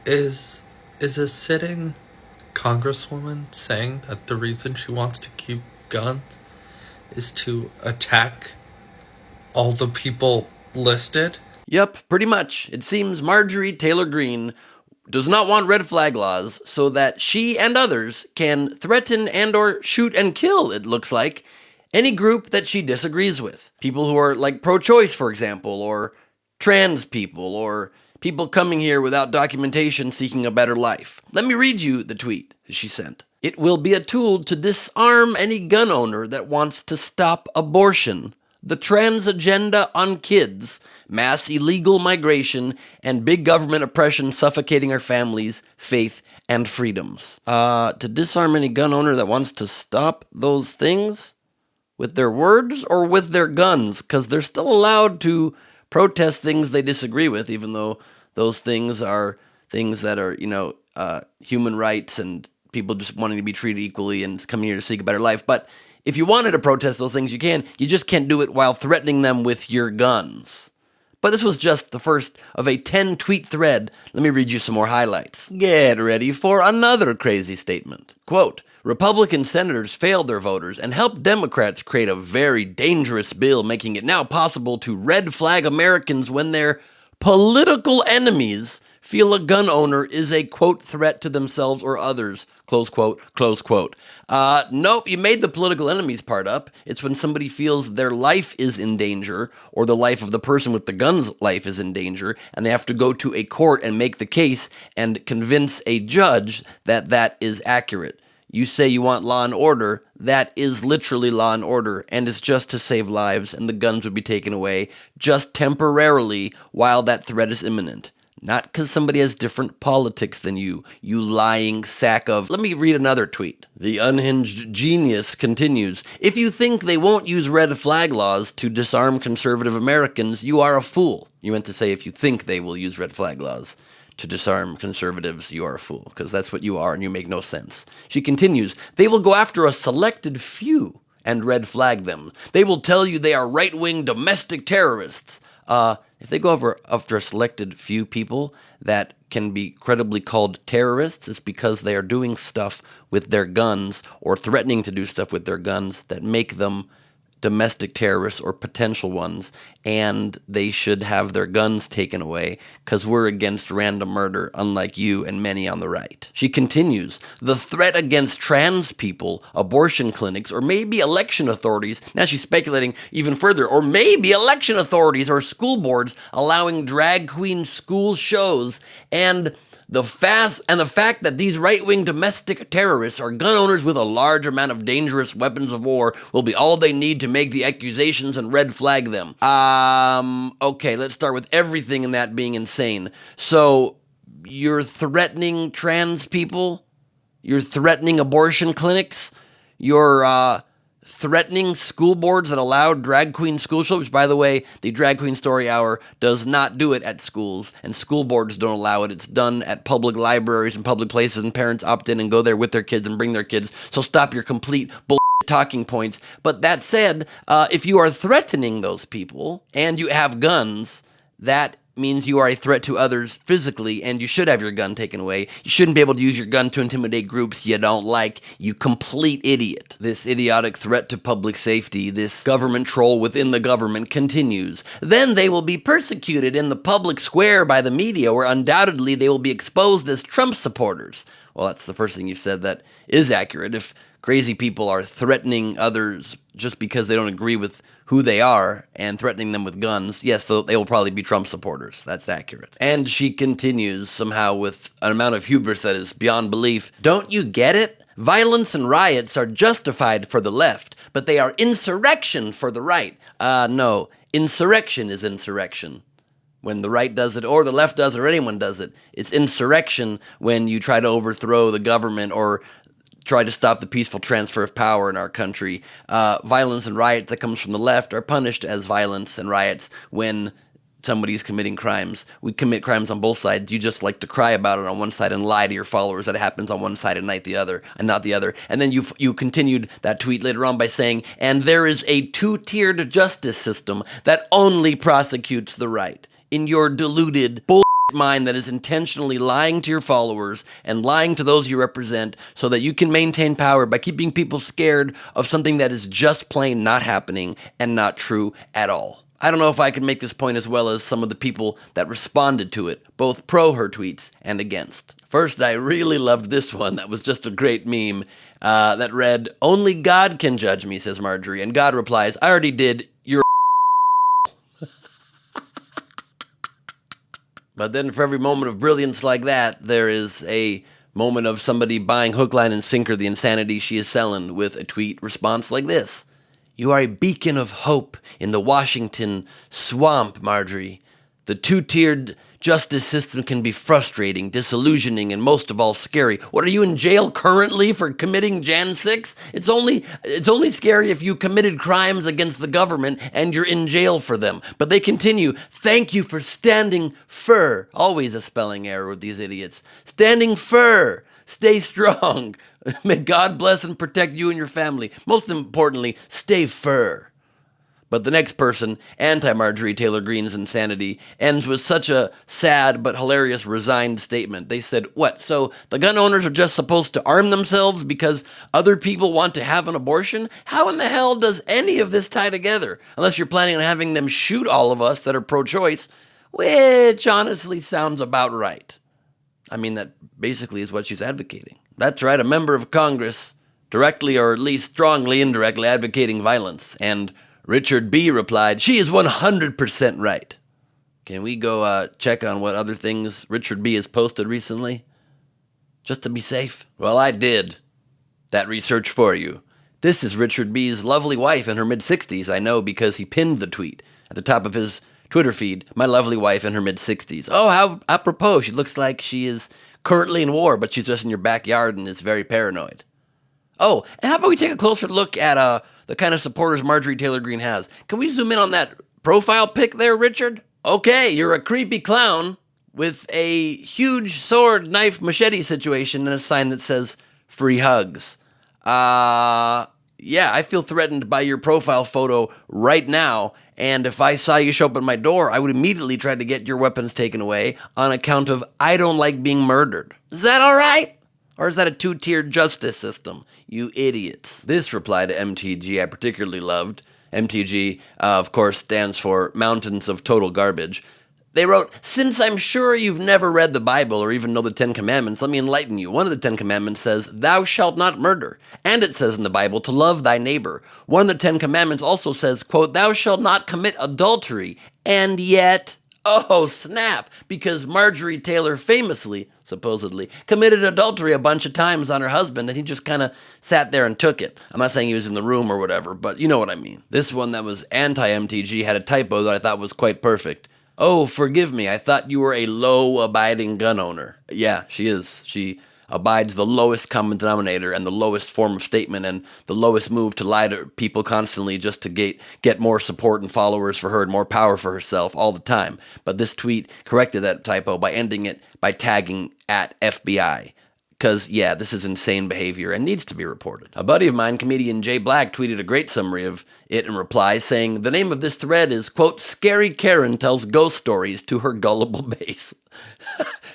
Is a sitting congresswoman saying that the reason she wants to keep guns is to attack all the people listed? Yep, pretty much. It seems Marjorie Taylor Greene does not want red flag laws so that she and others can threaten and or shoot and kill, it looks like, any group that she disagrees with. People who are like pro-choice, for example, or trans people, or people coming here without documentation seeking a better life. Let me read you the tweet she sent. It will be a tool to disarm any gun owner that wants to stop abortion, the trans agenda on kids, mass illegal migration, and big government oppression suffocating our families, faith, and freedoms. To disarm any gun owner that wants to stop those things? With their words or with their guns? Because they're still allowed to protest things they disagree with, even though those things are things that are, human rights and people just wanting to be treated equally and coming here to seek a better life. But if you wanted to protest those things, you can. You just can't do it while threatening them with your guns. But this was just the first of a 10-tweet thread. Let me read you some more highlights. Get ready for another crazy statement. Quote, Republican senators failed their voters and helped Democrats create a very dangerous bill making it now possible to red flag Americans when their political enemies feel a gun owner is a, quote, threat to themselves or others, close quote, close quote. Nope, you made the political enemies part up. It's when somebody feels their life is in danger, or the life of the person with the gun's life is in danger, and they have to go to a court and make the case and convince a judge that that is accurate. You say you want law and order, that is literally law and order, and it's just to save lives, and the guns would be taken away just temporarily while that threat is imminent. Not because somebody has different politics than you lying sack of... Let me read another tweet. The unhinged genius continues, if you think they won't use red flag laws to disarm conservative Americans, you are a fool. You meant to say if you think they will use red flag laws to disarm conservatives, you are a fool, because that's what you are and you make no sense. She continues, they will go after a selected few and red flag them. They will tell you they are right-wing domestic terrorists. If they go after a selected few people that can be credibly called terrorists, it's because they are doing stuff with their guns or threatening to do stuff with their guns that make them domestic terrorists or potential ones, and they should have their guns taken away because we're against random murder, unlike you and many on the right. She continues, the threat against trans people, abortion clinics, or maybe election authorities, now she's speculating even further, or maybe election authorities or school boards allowing drag queen school shows, and the fact that these right-wing domestic terrorists are gun owners with a large amount of dangerous weapons of war will be all they need to make the accusations and red flag them. Okay, let's start with everything in that being insane. So, you're threatening trans people? You're threatening abortion clinics? You're, threatening school boards that allow drag queen school shows, which, by the way, the Drag Queen Story Hour does not do it at schools, and school boards don't allow it. It's done at public libraries and public places, and parents opt in and go there with their kids and bring their kids, so stop your complete bull talking points. But that said, if you are threatening those people, and you have guns, that means you are a threat to others physically, and you should have your gun taken away. You shouldn't be able to use your gun to intimidate groups you don't like, you complete idiot. This idiotic threat to public safety, this government troll within the government continues. Then they will be persecuted in the public square by the media, where undoubtedly they will be exposed as Trump supporters. Well, that's the first thing you said that is accurate. If crazy people are threatening others just because they don't agree with who they are and threatening them with guns, yes, they will probably be Trump supporters. That's accurate. And she continues somehow with an amount of hubris that is beyond belief. Don't you get it? Violence and riots are justified for the left, but they are insurrection for the right. No, insurrection is insurrection when the right does it, or the left does it, or anyone does it. It's insurrection when you try to overthrow the government or try to stop the peaceful transfer of power in our country. Violence and riots that comes from the left are punished as violence and riots when somebody's committing crimes. We commit crimes on both sides. You just like to cry about it on one side and lie to your followers that it happens on one side and not the other. And then you continued that tweet later on by saying, and there is a two-tiered justice system that only prosecutes the right. In your deluded bull mind that is intentionally lying to your followers and lying to those you represent so that you can maintain power by keeping people scared of something that is just plain not happening and not true at all. I don't know if I can make this point as well as some of the people that responded to it, both pro her tweets and against. First, I really loved this one. That was just a great meme that read, "Only God can judge me," says Marjorie, and God replies, "I already did, you're But then for every moment of brilliance like that, there is a moment of somebody buying hook, line, and sinker the insanity she is selling with a tweet response like this. "You are a beacon of hope in the Washington swamp, Marjorie. The two-tiered justice system can be frustrating, disillusioning, and most of all scary. What, are you in jail currently for committing Jan 6? It's only scary if you committed crimes against the government and you're in jail for them." But they continue, "Thank you for standing fir." Always a spelling error with these idiots. "Standing fir. Stay strong. May God bless and protect you and your family. Most importantly, stay fir." But the next person, anti-Marjorie Taylor Greene's insanity, ends with such a sad but hilarious resigned statement. They said, "What, so the gun owners are just supposed to arm themselves because other people want to have an abortion? How in the hell does any of this tie together? Unless you're planning on having them shoot all of us that are pro-choice," which honestly sounds about right. I mean, that basically is what she's advocating. That's right, a member of Congress, directly or at least strongly indirectly advocating violence. And Richard B. replied, "She is 100% right." Can we go check on what other things Richard B. has posted recently? Just to be safe? Well, I did that research for you. This is Richard B.'s lovely wife in her mid-60s. I know because he pinned the tweet at the top of his Twitter feed. "My lovely wife in her mid-60s. Oh, how apropos. She looks like she is currently in war, but she's just in your backyard and is very paranoid." Oh, and how about we take a closer look at the kind of supporters Marjorie Taylor Greene has? Can we zoom in on that profile pic there, Richard? Okay, you're a creepy clown with a huge sword, knife, machete situation and a sign that says "free hugs." Yeah, I feel threatened by your profile photo right now, and if I saw you show up at my door, I would immediately try to get your weapons taken away on account of I don't like being murdered. Is that all right? Or is that a two-tiered justice system? You idiots. This reply to MTG I particularly loved. MTG, of course, stands for Mountains of Total Garbage. They wrote, "Since I'm sure you've never read the Bible or even know the Ten Commandments, let me enlighten you. One of the Ten Commandments says, 'Thou shalt not murder.' And it says in the Bible to love thy neighbor. One of the Ten Commandments also says, quote, 'Thou shalt not commit adultery.' And yet, oh snap, because Marjorie Taylor famously, supposedly, committed adultery a bunch of times on her husband, and he just kind of sat there and took it. I'm not saying he was in the room or whatever, but you know what I mean. This one that was anti-MTG had a typo that I thought was quite perfect. Oh, forgive me, I thought you were a low-abiding gun owner. Yeah, she is. She abides the lowest common denominator and the lowest form of statement and the lowest move to lie to people constantly just to get more support and followers for her and more power for herself all the time. But this tweet corrected that typo by ending it by tagging at FBI. Because, yeah, this is insane behavior and needs to be reported. A buddy of mine, comedian Jay Black, tweeted a great summary of it in reply, saying, "The name of this thread is, quote, 'Scary Karen tells ghost stories to her gullible base.'"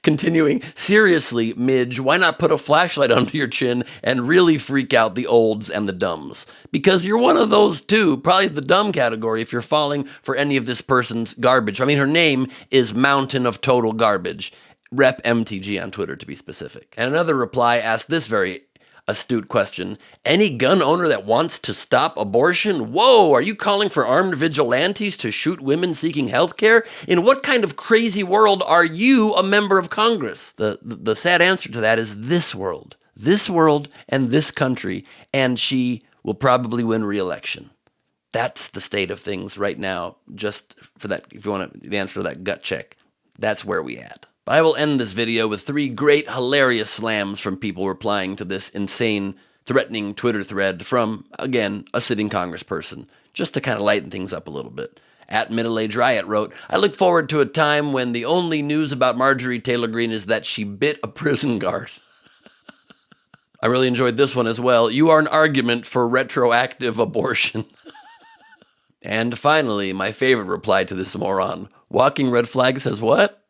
Continuing, "Seriously, Midge, why not put a flashlight under your chin and really freak out the olds and the dumbs? Because you're one of those too, probably the dumb category if you're falling for any of this person's garbage. I mean, her name is Mountain of Total Garbage. Rep MTG on Twitter, to be specific." And another reply asked this very astute question. "Any gun owner that wants to stop abortion? Whoa, are you calling for armed vigilantes to shoot women seeking health care? In what kind of crazy world are you a member of Congress?" The sad answer to that is this world and this country, and she will probably win re-election. That's the state of things right now, just for that, if you want the answer to that gut check. That's where we at. But I will end this video with 3 great, hilarious slams from people replying to this insane, threatening Twitter thread from, again, a sitting congressperson, just to kind of lighten things up a little bit. At Middle Age Riot wrote, "I look forward to a time when the only news about Marjorie Taylor Greene is that she bit a prison guard." I really enjoyed this one as well. "You are an argument for retroactive abortion." And finally, my favorite reply to this moron. "Walking Red Flag says what?"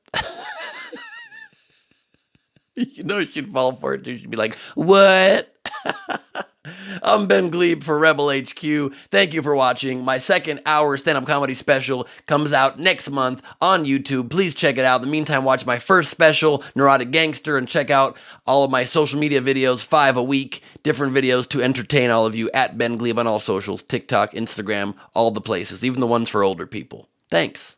You know she'd fall for it too. She'd be like, what? I'm Ben Gleib for Rebel HQ. Thank you for watching. My second hour stand-up comedy special comes out next month on YouTube. Please check it out. In the meantime, watch my first special, Neurotic Gangster, and check out all of my social media videos, 5 a week, different videos to entertain all of you at Ben Gleib on all socials, TikTok, Instagram, all the places, even the ones for older people. Thanks.